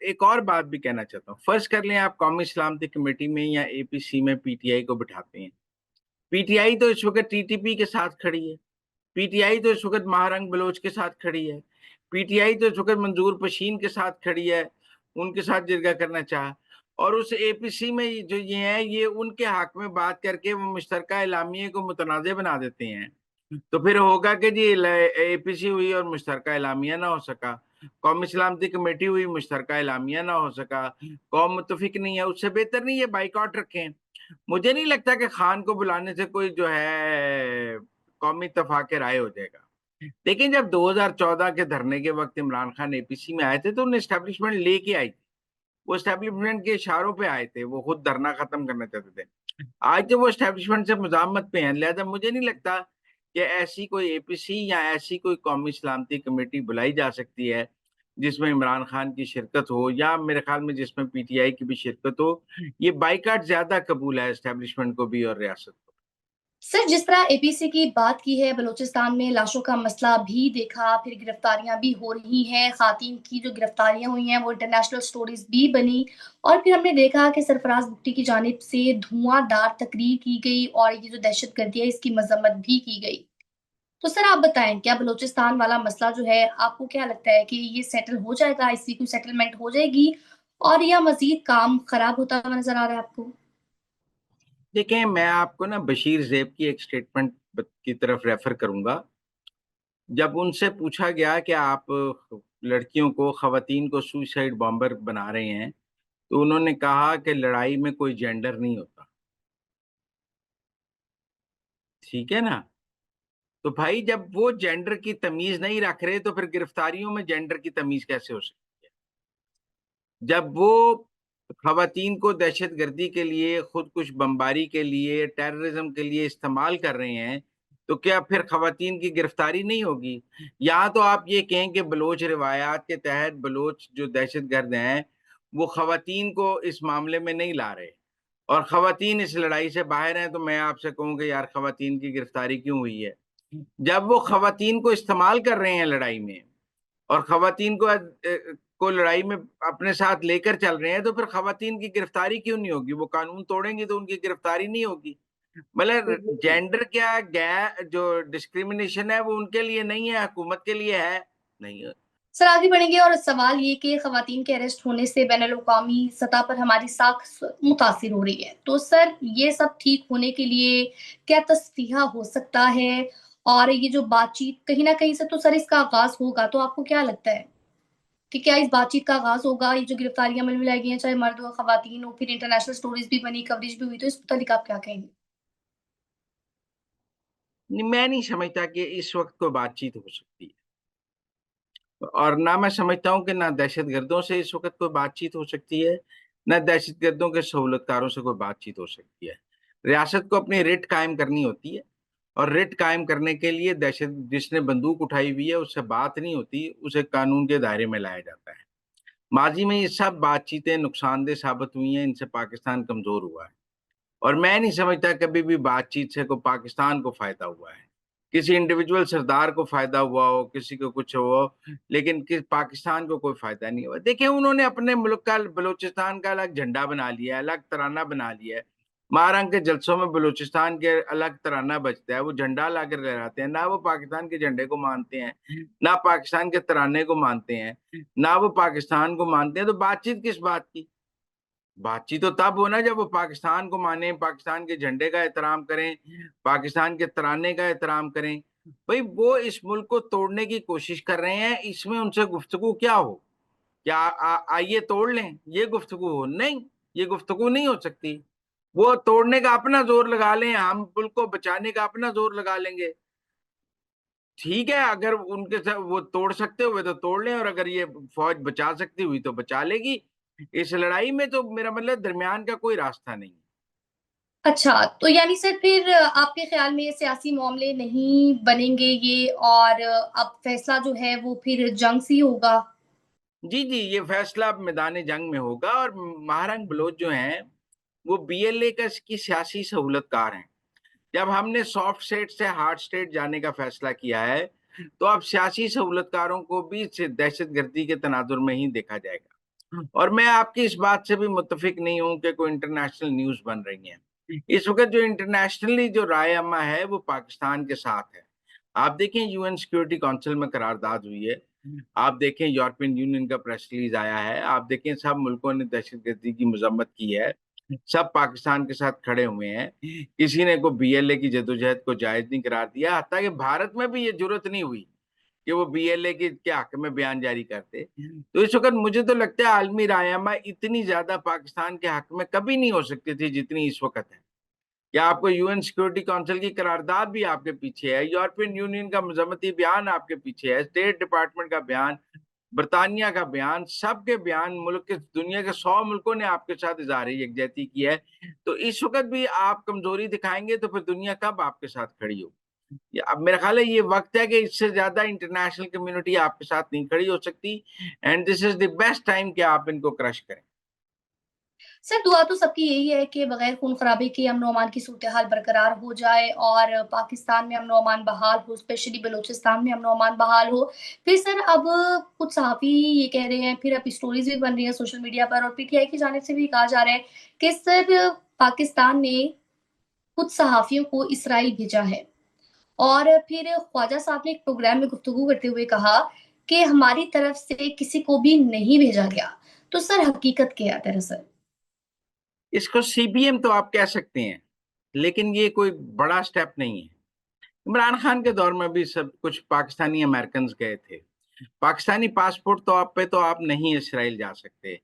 ایک اور بات بھی کہنا چاہتا ہوں. فرض کر لیں آپ قومی سلامتی کمیٹی میں یا اے پی سی میں پی ٹی آئی کو بٹھاتے ہیں. پی ٹی آئی تو اس وقت ٹی ٹی پی کے ساتھ کھڑی ہے. پی ٹی آئی تو اس وقت مہارنگ بلوچ کے ساتھ کھڑی ہے. پی ٹی آئی تو اس وقت منظور پشین کے ساتھ کھڑی ہے, ان کے ساتھ جرگہ کرنا چاہا. اور اس اے پی سی میں جو یہ ہے, یہ ان کے حق میں بات کر کے وہ مشترکہ اعلامیے کو متنازع بنا دیتے ہیں. تو پھر ہوگا کہ جی اے پی سی ہوئی اور مشترکہ اعلامیہ نہ ہو سکا, قومی سلامتی کمیٹی ہوئی, مشترکہ اعلامیہ نہ ہو سکا, قوم متفق نہیں ہے. اس سے بہتر نہیں یہ بائیکاٹ رکھیں. مجھے نہیں لگتا کہ خان کو بلانے سے کوئی جو ہے قومی اتفاق رائے ہو جائے گا. لیکن جب 2014 کے دھرنے کے وقت عمران خان اے پی سی میں آئے تھے تو انہیں اسٹیبلشمنٹ لے کے آئی تھی. وہ اسٹیبلشمنٹ کے اشاروں پہ آئے تھے, وہ خود دھرنا ختم کرنا چاہتے تھے. آج تو وہ اسٹیبلشمنٹ سے مزاحمت پہ ہیں. لہذا مجھے نہیں لگتا کہ ایسی کوئی اے پی سی یا ایسی کوئی قومی سلامتی کمیٹی بلائی جا سکتی ہے جس میں عمران خان کی شرکت ہو, یا میرے خیال میں جس میں پی ٹی آئی کی بھی شرکت ہو. یہ بائیکاٹ زیادہ قبول ہے اسٹیبلشمنٹ کو بھی اور ریاست کو. سر جس طرح اے پی سی کی بات کی ہے, بلوچستان میں لاشوں کا مسئلہ بھی دیکھا, پھر گرفتاریاں بھی ہو رہی ہیں, خواتین کی جو گرفتاریاں ہوئی ہیں وہ انٹرنیشنل سٹوریز بھی بنی, اور پھر ہم نے دیکھا کہ سرفراز بگٹی کی جانب سے دھواں دار تقریر کی گئی اور یہ جو دہشت گردی ہے اس کی مذمت بھی کی گئی. تو سر آپ بتائیں, کیا بلوچستان والا مسئلہ جو ہے آپ کو کیا لگتا ہے کہ یہ سیٹل ہو جائے گا, اس کی کوئی سیٹلمنٹ ہو جائے گی, اور یا مزید کام خراب ہوتا ہوا نظر آ رہا ہے آپ کو؟ دیکھیں, میں آپ کو نا بشیر زیب کی ایک سٹیٹمنٹ کی طرف ریفر کروں گا. جب ان سے پوچھا گیا کہ آپ لڑکیوں کو, خواتین کو سوئسائڈ بامبر بنا رہے ہیں, تو انہوں نے کہا کہ لڑائی میں کوئی جینڈر نہیں ہوتا. ٹھیک ہے نا؟ تو بھائی جب وہ جینڈر کی تمیز نہیں رکھ رہے تو پھر گرفتاریوں میں جینڈر کی تمیز کیسے ہو سکتی ہے؟ جب وہ خواتین کو دہشت گردی کے لیے, خودکش بمباری کے لیے, ٹیررزم کے لیے استعمال کر رہے ہیں, تو کیا پھر خواتین کی گرفتاری نہیں ہوگی؟ یہاں تو آپ یہ کہیں کہ بلوچ روایات کے تحت بلوچ جو دہشت گرد ہیں وہ خواتین کو اس معاملے میں نہیں لا رہے, اور خواتین اس لڑائی سے باہر ہیں. تو میں آپ سے کہوں کہ یار خواتین کی گرفتاری کیوں ہوئی ہے؟ جب وہ خواتین کو استعمال کر رہے ہیں لڑائی میں, اور خواتین کو لڑائی میں اپنے ساتھ لے کر چل رہے ہیں, تو پھر خواتین کی گرفتاری کیوں نہیں ہوگی؟ وہ قانون توڑیں گی تو ان کی گرفتاری نہیں ہوگی. مطلب جینڈر کیا جو ڈسکریمنیشن ہے وہ ان کے لیے نہیں ہے, حکومت کے لیے ہے. نہیں ہے. سر آگے بڑھیں گے, اور سوال یہ کہ خواتین کے اریسٹ ہونے سے بین الاقوامی سطح پر ہماری ساکھ متاثر ہو رہی ہے, تو سر یہ سب ٹھیک ہونے کے لیے کیا تصفیہ ہو سکتا ہے, اور یہ جو بات چیت کہیں نہ کہیں سے تو سر اس کا آغاز ہوگا, تو آپ کو کیا لگتا ہے کہ کیا اس بات چیت کا آغاز ہوگا؟ یہ جو گرفتاریاں مل ملائی گئی ہیں, چاہے مرد ہو خواتین ہو, پھر انٹرنیشنل سٹوریز بھی بنی, کوریج بھی ہوئی, تو اس متعلق آپ کیا کہیں گے؟ میں نہیں سمجھتا کہ اس وقت کوئی بات چیت ہو سکتی ہے, اور نہ میں سمجھتا ہوں کہ نہ دہشت گردوں سے اس وقت کوئی بات چیت ہو سکتی ہے, نہ دہشت گردوں کے سہولت کاروں سے کوئی بات چیت ہو سکتی ہے. ریاست کو اپنی ریٹ قائم کرنی ہوتی ہے, اور ریٹ قائم کرنے کے لیے جس نے بندوق اٹھائی ہوئی ہے اس سے بات نہیں ہوتی, اسے قانون کے دائرے میں لایا جاتا ہے. ماضی میں یہ سب بات چیتیں نقصان دہ ثابت ہوئی ہیں, ان سے پاکستان کمزور ہوا ہے, اور میں نہیں سمجھتا کبھی بھی بات چیت سے کوئی پاکستان کو فائدہ ہوا ہے. کسی انڈیویجول سردار کو فائدہ ہوا ہو, کسی کو کچھ ہو, لیکن پاکستان کو کوئی فائدہ نہیں ہوا. دیکھیں, انہوں نے اپنے ملک کا, بلوچستان کا الگ جھنڈا بنا لیا ہے, الگ ترانہ بنا لیا ہے. مہارنگ کے جلسوں میں بلوچستان کے الگ ترانہ بجتا ہے, وہ جھنڈا لا کر لہراتے ہیں. نہ وہ پاکستان کے جھنڈے کو مانتے ہیں, نہ پاکستان کے ترانے کو مانتے ہیں, نہ وہ پاکستان کو مانتے ہیں. تو بات چیت کس بات کی؟ بات چیت تو تب ہونا جب وہ پاکستان کو مانیں, پاکستان کے جھنڈے کا احترام کریں, پاکستان کے ترانے کا احترام کریں. بھئی وہ اس ملک کو توڑنے کی کوشش کر رہے ہیں, اس میں ان سے گفتگو کیا ہو؟ کیا آئیے توڑ لیں, یہ گفتگو ہو؟ نہیں, یہ گفتگو نہیں ہو سکتی. وہ توڑنے کا اپنا زور لگا لیں, ہم ملک کو بچانے کا اپنا زور لگا لیں گے. ٹھیک ہے, اگر ان کے ساتھ وہ توڑ سکتے ہوئے تو توڑ لیں, اور اگر یہ فوج بچا سکتی ہوئی تو بچا لے گی. اس لڑائی میں تو میرا مطلب درمیان کا کوئی راستہ نہیں. اچھا, تو یعنی سر پھر آپ کے خیال میں سیاسی معاملے نہیں بنیں گے یہ, اور اب فیصلہ جو ہے وہ پھر جنگ سے ہی ہوگا؟ جی, یہ فیصلہ اب میدان جنگ میں ہوگا. اور مہارنگ بلوچ جو ہیں وہ بی ایل اے کی سیاسی سہولت کار ہیں. جب ہم نے سافٹ اسٹیٹ سے ہارڈ اسٹیٹ جانے کا فیصلہ کیا ہے تو اب سیاسی سہولتکاروں کو بھی دہشت گردی کے تناظر میں ہی دیکھا جائے گا۔ اور میں آپ کی اس بات سے بھی متفق نہیں ہوں کہ کوئی انٹرنیشنل نیوز بن رہی ہیں۔ اس وقت جو انٹرنیشنلی جو رائے عامہ ہے وہ پاکستان کے ساتھ ہے۔ آپ دیکھیں یو این سیکورٹی کونسل میں قرارداد ہوئی ہے، آپ دیکھیں یورپین یونین کا پریس ریلیز آیا ہے، آپ دیکھیں سب ملکوں نے دہشت گردی کی مذمت کی ہے، سب پاکستان کے ساتھ کھڑے ہوئے ہیں، کسی نے کوئی بی ایل اے کی جدوجہد کو جائز نہیں قرار دیا، حتیٰ کہ بھارت میں بھی یہ جرت نہیں ہوئی کہ وہ بی ایل اے کے حق میں بیان جاری کرتے۔ تو اس وقت مجھے تو لگتا ہے عالمی رائے عامہ اتنی زیادہ پاکستان کے حق میں کبھی نہیں ہو سکتی تھی جتنی اس وقت ہے۔ یا آپ کو یو این سیکورٹی کونسل کی قرارداد بھی آپ کے پیچھے ہے، یورپین یونین کا مذمتی بیان آپ کے پیچھے ہے، اسٹیٹ ڈپارٹمنٹ کا بیان، برطانیہ کا بیان، سب کے بیان، ملک کے دنیا کے 100 ملکوں نے آپ کے ساتھ اظہار یکجہتی کی ہے۔ تو اس وقت بھی آپ کمزوری دکھائیں گے تو پھر دنیا کب آپ کے ساتھ کھڑی ہوگی؟ اب میرا خیال ہے یہ وقت ہے کہ اس سے زیادہ انٹرنیشنل کمیونٹی آپ کے ساتھ نہیں کھڑی ہو سکتی، and this is the best time کہ آپ ان کو کرش کریں۔ سر دعا تو سب کی یہی ہے کہ بغیر خون خرابے کے امن و امان کی صورتحال برقرار ہو جائے اور پاکستان میں امن و امان بحال ہو، اسپیشلی بلوچستان میں امن و امان بحال ہو۔ پھر سر اب کچھ صحافی یہ کہہ رہے ہیں، پھر اب اسٹوریز بھی بن رہی ہیں سوشل میڈیا پر، اور پی ٹی آئی کی جانب سے بھی کہا جا رہا ہے کہ سر پاکستان نے کچھ صحافیوں کو اسرائیل بھیجا ہے، اور پھر خواجہ صاحب نے ایک پروگرام میں گفتگو کرتے ہوئے کہا کہ ہماری طرف سے کسی کو بھی نہیں بھیجا گیا۔ تو سر حقیقت کیا ہے دراصل؟ اس کو سی بی ایم تو آپ کہہ سکتے ہیں، لیکن یہ کوئی بڑا سٹیپ نہیں ہے۔ عمران خان کے دور میں بھی سب کچھ پاکستانی امریکنز گئے تھے۔ پاکستانی پاسپورٹ تو آپ نہیں اسرائیل جا سکتے۔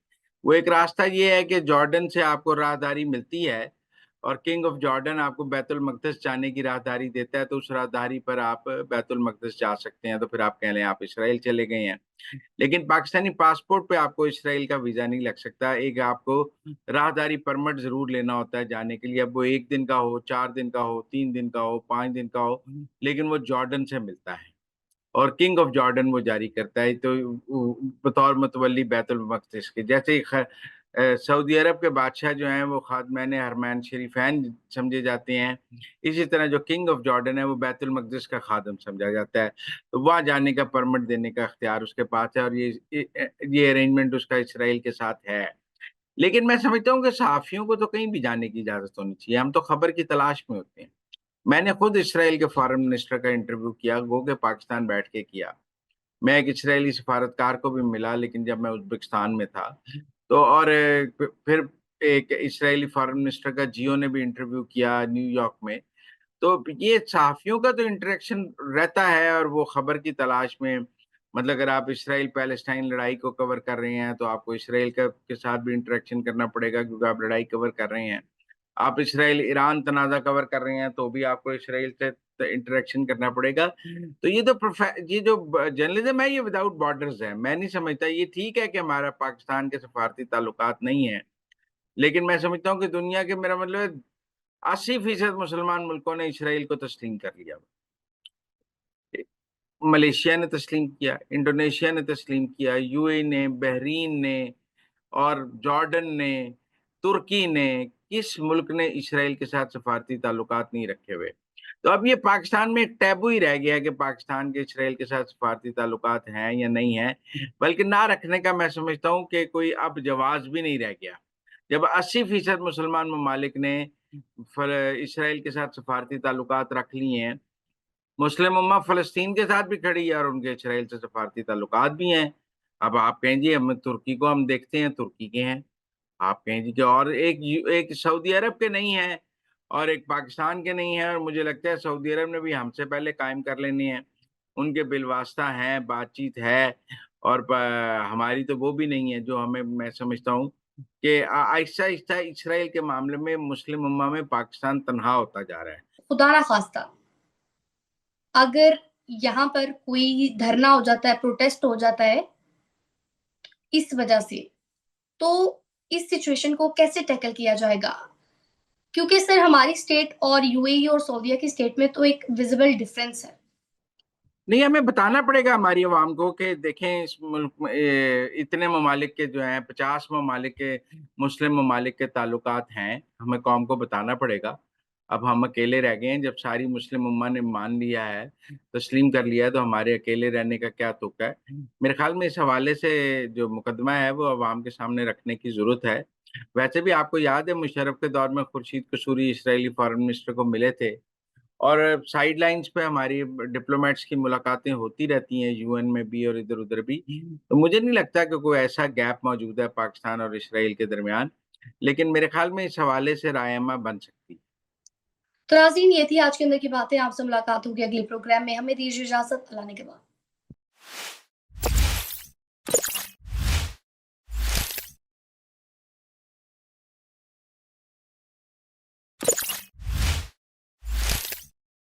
وہ ایک راستہ یہ ہے کہ جارڈن سے آپ کو راہداری ملتی ہے، اور کنگ آف جارڈن آپ کو بیت المقدس جانے کی راہداری دیتا ہے، تو اس راہداری پر آپ بیت المقدس جا سکتے ہیں، تو پھر آپ کہہ لیں آپ اسرائیل چلے گئے ہیں۔ لیکن پاکستانی پاسپورٹ پہ آپ کو اسرائیل کا ویزا نہیں لگ سکتا۔ ایک آپ کو راہداری پرمٹ ضرور لینا ہوتا ہے جانے کے لیے، اب وہ 1 دن کا ہو، 4 دن کا ہو، 3 دن کا ہو، 5 دن کا ہو، لیکن وہ جارڈن سے ملتا ہے اور کنگ آف جارڈن وہ جاری کرتا ہے، تو بطور متولی بیت المقدس کے، جیسے سعودی عرب کے بادشاہ جو ہیں وہ خادمین حرمین شریفین سمجھے جاتے ہیں، اسی طرح جو کنگ آف جارڈن ہے وہ بیت المقدس کا خادم سمجھا جاتا ہے، تو وہاں جانے کا پرمٹ دینے کا اختیار اس کے پاس ہے، اور یہ ارینجمنٹ اس کا اسرائیل کے ساتھ ہے۔ لیکن میں سمجھتا ہوں کہ صحافیوں کو تو کہیں بھی جانے کی اجازت ہونی چاہیے، ہم تو خبر کی تلاش میں ہوتے ہیں۔ میں نے خود اسرائیل کے فارن منسٹر کا انٹرویو کیا، گو کہ پاکستان بیٹھ کے کیا۔ میں ایک اسرائیلی سفارتکار کو بھی ملا، لیکن جب میں ازبکستان میں تھا تو، اور پھر ایک اسرائیلی فارن منسٹر کا جیو نے بھی انٹرویو کیا نیو یارک میں۔ تو یہ صحافیوں کا تو انٹریکشن رہتا ہے، اور وہ خبر کی تلاش میں، مطلب اگر آپ اسرائیل پیلسٹائن لڑائی کو کور کر رہے ہیں تو آپ کو اسرائیل کے ساتھ بھی انٹریکشن کرنا پڑے گا، کیونکہ آپ لڑائی کور کر رہے ہیں۔ آپ اسرائیل ایران تنازع کور کر رہے ہیں تو بھی آپ کو اسرائیل سے انٹریکشن کرنا پڑے گا۔ تو یہ جو جرنلزم ہے یہ وداؤٹ بارڈرز ہے۔ میں نہیں سمجھتا، یہ ٹھیک ہے کہ ہمارا پاکستان کے سفارتی تعلقات نہیں ہیں، لیکن میں سمجھتا ہوں کہ دنیا کے، میرا مطلب ہے 80% مسلمان ملکوں نے اسرائیل کو تسلیم کر لیا۔ ملیشیا نے تسلیم کیا، انڈونیشیا نے تسلیم کیا، یو اے نے، بحرین نے، اور جارڈن نے، ترکی نے، کس ملک نے اسرائیل کے ساتھ سفارتی تعلقات نہیں رکھے ہوئے؟ تو اب یہ پاکستان میں ایک ٹیبو ہی رہ گیا ہے کہ پاکستان کے اسرائیل کے ساتھ سفارتی تعلقات ہیں یا نہیں ہیں، بلکہ نہ رکھنے کا میں سمجھتا ہوں کہ کوئی اب جواز بھی نہیں رہ گیا۔ جب 80% مسلمان ممالک نے اسرائیل کے ساتھ سفارتی تعلقات رکھ لیے ہیں، مسلم امہ فلسطین کے ساتھ بھی کھڑی ہے اور ان کے اسرائیل سے سفارتی تعلقات بھی ہیں۔ اب آپ کہیں جی ہم ترکی کو ہم دیکھتے ہیں، ترکی کے ہیں، آپ کہیں جی کہ اور ایک سعودی عرب کے نہیں ہیں اور ایک پاکستان کے نہیں ہیں، اور مجھے لگتا ہے سعودی عرب نے بھی ہم سے پہلے قائم کر لینے ہیں، ان کے بالواسطہ ہیں، بات چیت ہے، اور ہماری تو وہ بھی نہیں ہے جو ہمیں، میں سمجھتا ہوں کہ آہستہ آہستہ اسرائیل کے معاملے میں مسلم امہ میں پاکستان تنہا ہوتا جا رہا ہے۔ خدا نہ خواستہ اگر یہاں پر کوئی دھرنا ہو جاتا ہے، پروٹیسٹ ہو جاتا ہے اس وجہ سے، تو اس سچویشن کو کیسے ٹیکل کیا جائے گا؟ کیونکہ سر ہماری اسٹیٹ اور یو اے ای اور سعودیہ کی اسٹیٹ میں تو ایک ویزیبل ڈفرینس ہے۔ نہیں، ہمیں بتانا پڑے گا ہماری عوام کو کہ دیکھیں اس ملک میں اتنے ممالک کے جو ہیں، 50 ممالک کے مسلم ممالک کے تعلقات ہیں، ہمیں قوم کو بتانا پڑے گا۔ اب ہم اکیلے رہ گئے ہیں. جب ساری مسلم امہ نے مان لیا ہے, تسلیم کر لیا ہے, تو ہمارے اکیلے رہنے کا کیا تک ہے؟ میرے خیال میں اس حوالے سے جو مقدمہ ہے وہ عوام کے سامنے رکھنے کی ضرورت ہے. ویسے بھی آپ کو یاد ہے مشرف کے دور میں خورشید قصوری اسرائیلی فارن منسٹر کو ملے تھے, اور سائیڈ لائنز پہ ہماری ڈپلومیٹس کی ملاقاتیں ہوتی رہتی ہیں, یو این میں بھی اور ادھر ادھر بھی. تو مجھے نہیں لگتا کہ کوئی ایسا گیپ موجود ہے پاکستان اور اسرائیل کے درمیان, لیکن میرے خیال میں اس حوالے سے رائے عامہ بن سکتی ہے. تو ناظرین یہ تھی آج کے اندر کی باتیں. آپ سے ملاقات ہوگی اگلے پروگرام میں. ہمیں دیجیے اجازت. اللہ نے کے بعد.